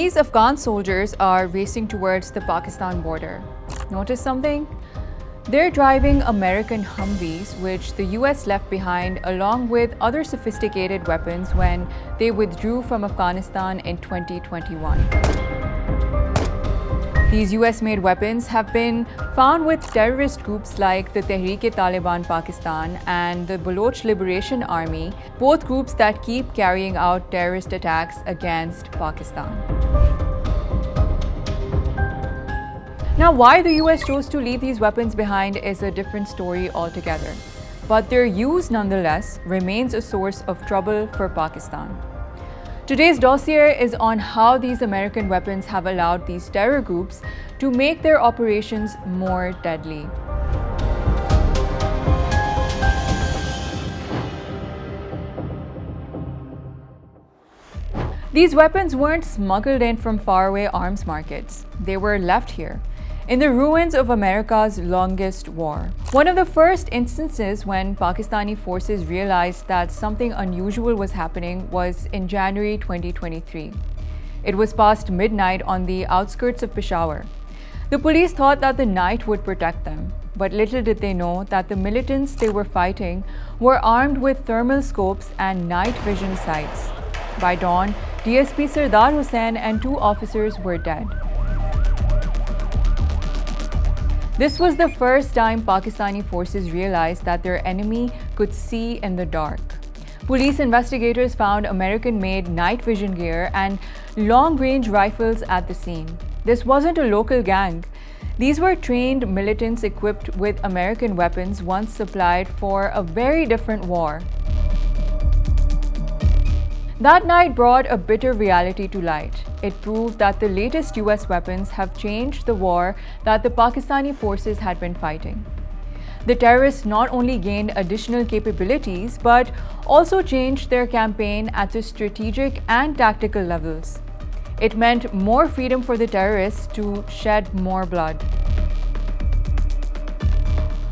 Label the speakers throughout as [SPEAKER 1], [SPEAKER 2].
[SPEAKER 1] These Afghan soldiers are racing towards the Pakistan border. Notice something? They're driving American Humvees, which the US left behind along with other sophisticated weapons when they withdrew from Afghanistan in 2021. These US-made weapons have been found with terrorist groups like the Tehreek-e-Taliban Pakistan and the Baloch Liberation Army, both groups that keep carrying out terrorist attacks against Pakistan. Now, why the US chose to leave these weapons behind is a different story altogether. But their use, nonetheless, remains a source of trouble for Pakistan. Today's dossier is on how these American weapons have allowed these terror groups to make their operations more deadly. These weapons weren't smuggled in from faraway arms markets. They were left here, in the ruins of America's longest war. One of the first instances when Pakistani forces realized that something unusual was happening was in January 2023. It was past midnight on the outskirts of Peshawar. The police thought that the night would protect them, but little did they know that the militants they were fighting were armed with thermal scopes and night vision sights. By dawn, DSP Sardar Hussain and 2 officers were dead. This was the first time Pakistani forces realized that their enemy could see in the dark. Police investigators found American-made night vision gear and long-range rifles at the scene. This wasn't a local gang. These were trained militants equipped with American weapons once supplied for a very different war. That night brought a bitter reality to light. It proved that the latest US weapons have changed the war that the Pakistani forces had been fighting. The terrorists not only gained additional capabilities, but also changed their campaign at the strategic and tactical levels. It meant more freedom for the terrorists to shed more blood.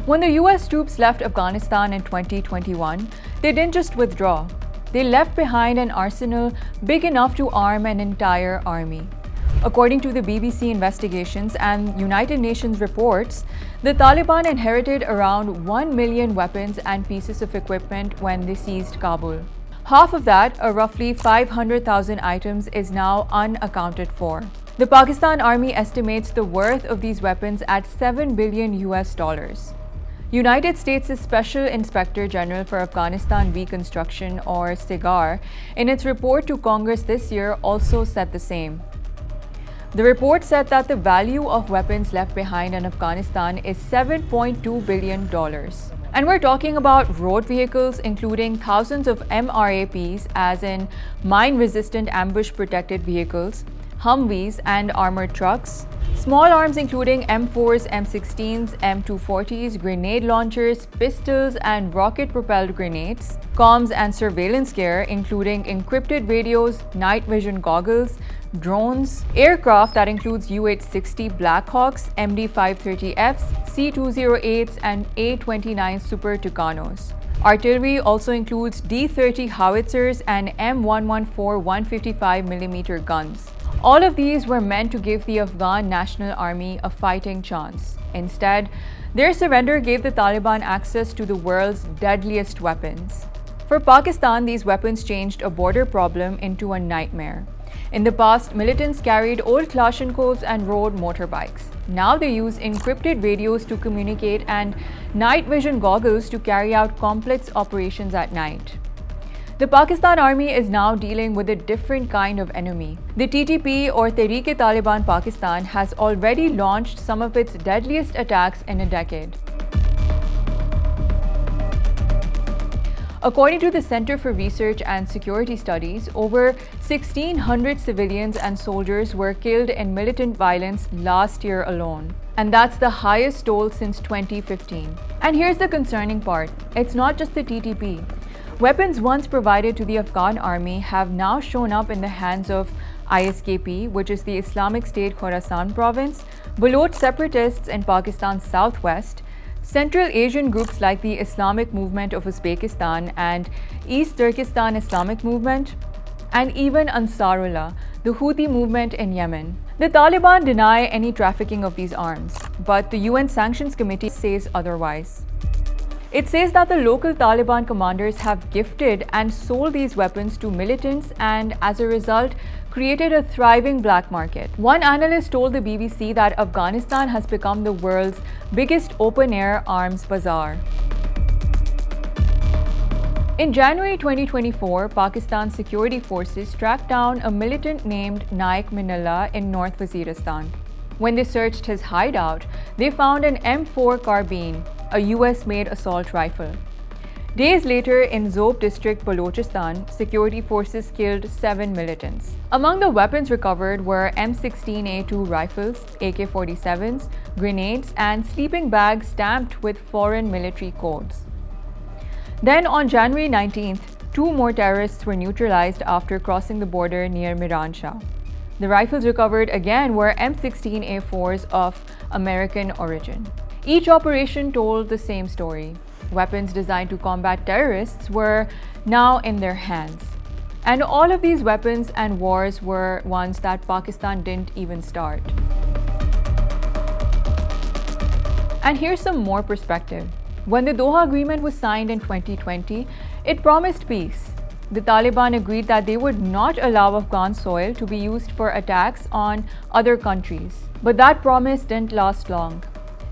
[SPEAKER 1] When the US troops left Afghanistan in 2021, they didn't just withdraw. They left behind an arsenal big enough to arm an entire army. According to the BBC investigations and United Nations reports, the Taliban inherited around 1 million weapons and pieces of equipment when they seized Kabul. Half of that, or roughly 500,000 items, is now unaccounted for. The Pakistan Army estimates the worth of these weapons at $7 billion US. United States' Special Inspector General for Afghanistan Reconstruction, or SIGAR, in its report to Congress this year also said the same. The report said that the value of weapons left behind in Afghanistan is $7.2 billion. And we're talking about road vehicles, including thousands of MRAPs, as in mine-resistant ambush-protected vehicles, Humvees and armored trucks, small arms including M4s, M16s, M240s, grenade launchers, pistols and rocket-propelled grenades, comms and surveillance gear including encrypted radios, night vision goggles, drones, aircraft that includes UH-60 Blackhawks, MD-530Fs, C-208s and A-29 Super Tucanos. Artillery also includes D-30 howitzers and M114 155mm guns. All of these were meant to give the Afghan National Army a fighting chance. Instead, their surrender gave the Taliban access to the world's deadliest weapons. For Pakistan, these weapons changed a border problem into a nightmare. In the past, militants carried old Kalashnikovs and rode motorbikes. Now they use encrypted radios to communicate and night vision goggles to carry out complex operations at night. The Pakistan Army is now dealing with a different kind of enemy. The TTP, or Tehreek-e-Taliban Pakistan, has already launched some of its deadliest attacks in a decade. According to the Center for Research and Security Studies, over 1,600 civilians and soldiers were killed in militant violence last year alone. And that's the highest toll since 2015. And here's the concerning part. It's not just the TTP. Weapons once provided to the Afghan army have now shown up in the hands of ISKP, which is the Islamic State Khorasan province, Baloch separatists in Pakistan's southwest, Central Asian groups like the Islamic Movement of Uzbekistan and East Turkestan Islamic Movement, and even Ansarullah, the Houthi movement in Yemen. The Taliban deny any trafficking of these arms, but the UN Sanctions Committee says otherwise. It says that the local Taliban commanders have gifted and sold these weapons to militants and, as a result, created a thriving black market. One analyst told the BBC that Afghanistan has become the world's biggest open-air arms bazaar. In January 2024, Pakistan's security forces tracked down a militant named Naik Minallah in North Waziristan. When they searched his hideout, they found an M4 carbine, a US-made assault rifle. Days later, in Zob district, Balochistan, security forces killed 7 militants. Among the weapons recovered were M16A2 rifles, AK-47s, grenades, and sleeping bags stamped with foreign military codes. Then on January 19th, 2 more terrorists were neutralized after crossing the border near Miranshah. The rifles recovered again were M16A4s of American origin. Each operation told the same story. Weapons designed to combat terrorists were now in their hands. And all of these weapons and wars were ones that Pakistan didn't even start. And here's some more perspective. When the Doha Agreement was signed in 2020, it promised peace. The Taliban agreed that they would not allow Afghan soil to be used for attacks on other countries. But that promise didn't last long.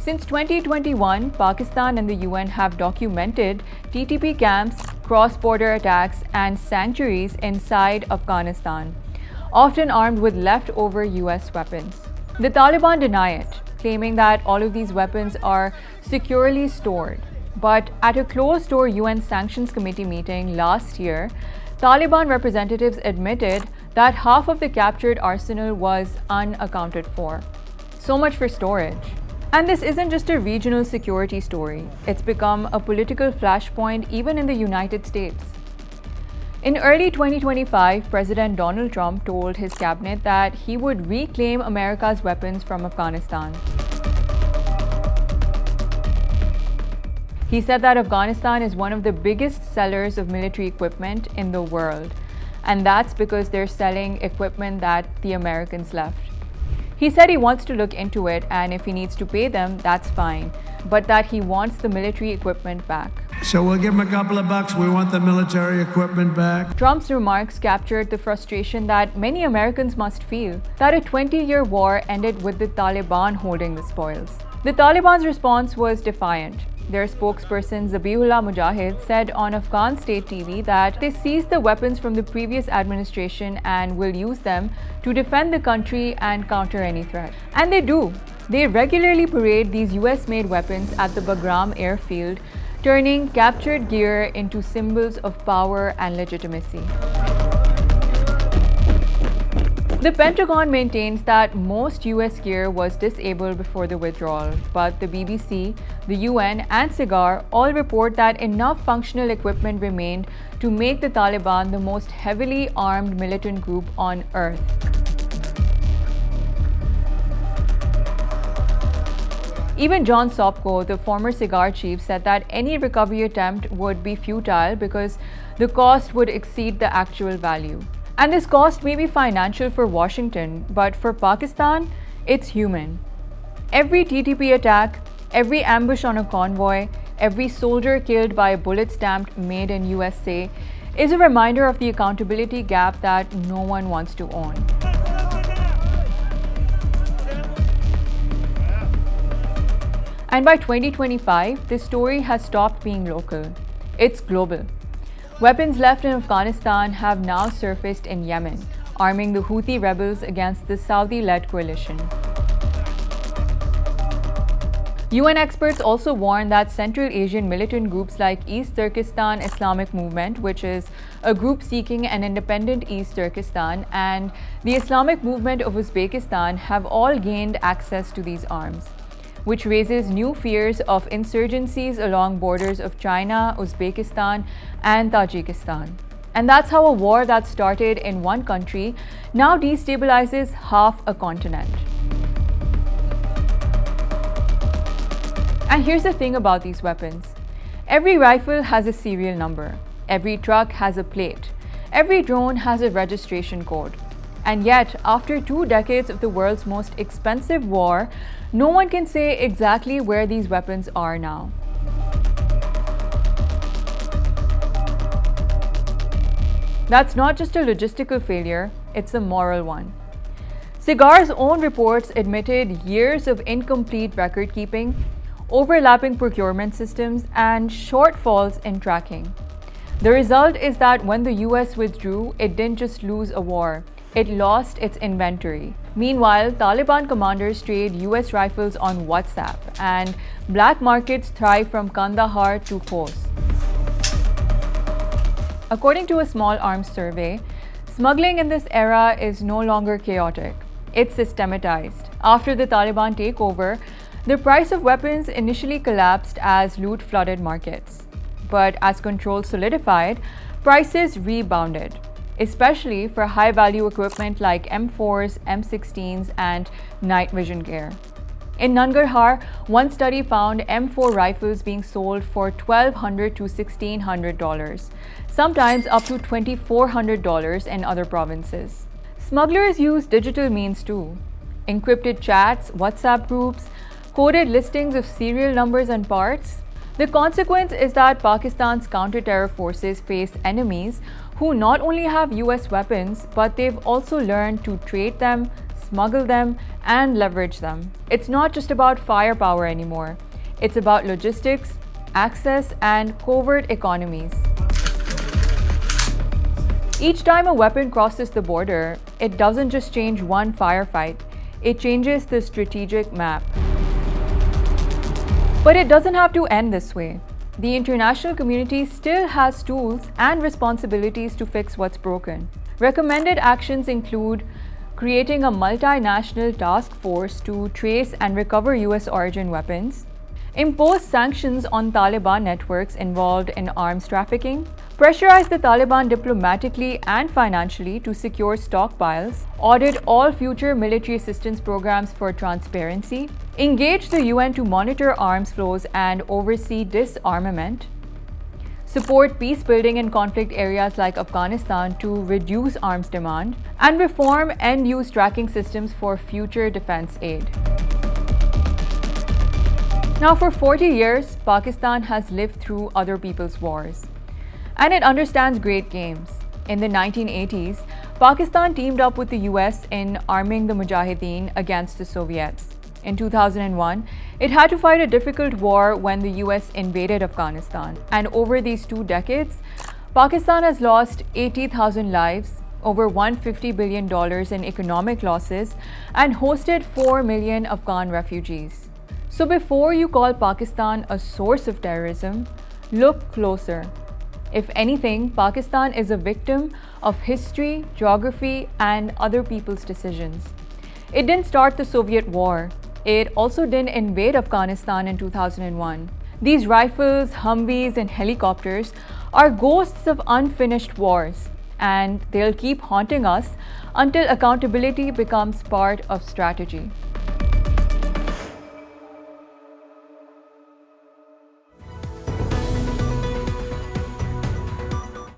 [SPEAKER 1] Since 2021, Pakistan and the UN have documented TTP camps, cross-border attacks, and sanctuaries inside Afghanistan, often armed with leftover US weapons. The Taliban deny it, claiming that all of these weapons are securely stored. But at a closed-door UN Sanctions Committee meeting last year, Taliban representatives admitted that half of the captured arsenal was unaccounted for. So much for storage. And this isn't just a regional security story. It's become a political flashpoint even in the United States. In early 2025, President Donald Trump told his cabinet that he would reclaim America's weapons from Afghanistan. He said that Afghanistan is one of the biggest sellers of military equipment in the world, and that's because they're selling equipment that the Americans left. He said he wants to look into it, and if he needs to pay them, that's fine, but that he wants the military equipment back.
[SPEAKER 2] So we'll give him a couple of bucks. We want the military equipment back.
[SPEAKER 1] Trump's remarks captured the frustration that many Americans must feel, that a 20-year war ended with the Taliban holding the spoils. The Taliban's response was defiant. Their spokesperson Zabihullah Mujahid said on Afghan state TV that they seized the weapons from the previous administration and will use them to defend the country and counter any threat. And they do. They regularly parade these US-made weapons at the Bagram airfield, turning captured gear into symbols of power and legitimacy. The Pentagon maintains that most US gear was disabled before the withdrawal, but the BBC, the UN, and SIGAR all report that enough functional equipment remained to make the Taliban the most heavily armed militant group on earth. Even John Sopko, the former SIGAR chief, said that any recovery attempt would be futile because the cost would exceed the actual value. And this cost may be financial for Washington, but for Pakistan, it's human. Every TTP attack, every ambush on a convoy, every soldier killed by a bullet stamped "Made in USA" is a reminder of the accountability gap that no one wants to own. And by 2025, this story has stopped being local. It's global. Weapons left in Afghanistan have now surfaced in Yemen, arming the Houthi rebels against the Saudi-led coalition. UN experts also warn that Central Asian militant groups like East Turkestan Islamic Movement, which is a group seeking an independent East Turkestan, and the Islamic Movement of Uzbekistan have all gained access to these arms, which raises new fears of insurgencies along borders of China, Uzbekistan, and Tajikistan. And that's how a war that started in one country now destabilizes half a continent. And here's the thing about these weapons. Every rifle has a serial number. Every truck has a plate. Every drone has a registration code. And yet, after 2 decades of the world's most expensive war, no one can say exactly where these weapons are now. That's not just a logistical failure, it's a moral one. SIGAR's own reports admitted years of incomplete record keeping, overlapping procurement systems, and shortfalls in tracking. The result is that when the US withdrew, it didn't just lose a war, it lost its inventory. Meanwhile, Taliban commanders trade US rifles on WhatsApp, and black markets thrive from Kandahar to Khost. According to a small arms survey, smuggling in this era is no longer chaotic. It's systematized. After the Taliban takeover, the price of weapons initially collapsed as loot flooded markets. But as control solidified, prices rebounded, especially for high-value equipment like M4s, M16s, and night vision gear. In Nangarhar, one study found M4 rifles being sold for $1,200 to $1,600, sometimes up to $2,400 in other provinces. Smugglers use digital means too. Encrypted chats, WhatsApp groups, coded listings of serial numbers and parts. The consequence is that Pakistan's counter-terror forces face enemies who not only have US weapons, but they've also learned to trade them, smuggle them, and leverage them. It's not just about firepower anymore. It's about logistics, access, and covert economies. Each time a weapon crosses the border, it doesn't just change one firefight, it changes the strategic map. But it doesn't have to end this way. The international community still has tools and responsibilities to fix what's broken. Recommended actions include creating a multinational task force to trace and recover US origin weapons, impose sanctions on Taliban networks involved in arms trafficking, pressurize the Taliban diplomatically and financially to secure stockpiles, audit all future military assistance programs for transparency, engage the UN to monitor arms flows and oversee disarmament, support peace building in conflict areas like Afghanistan to reduce arms demand, and reform end-use tracking systems for future defense aid. Now, for 40 years, Pakistan has lived through other people's wars, and it understands great games. In the 1980s, Pakistan teamed up with the US in arming the Mujahideen against the Soviets. In 2001, it had to fight a difficult war when the US invaded Afghanistan. And over these 2 decades, Pakistan has lost 80,000 lives, over $150 billion in economic losses, and hosted 4 million Afghan refugees. So before you call Pakistan a source of terrorism, look closer. If anything, Pakistan is a victim of history, geography, and other people's decisions. It didn't start the Soviet war. It also didn't invade Afghanistan in 2001. These rifles, Humvees, and helicopters are ghosts of unfinished wars, and they'll keep haunting us until accountability becomes part of strategy.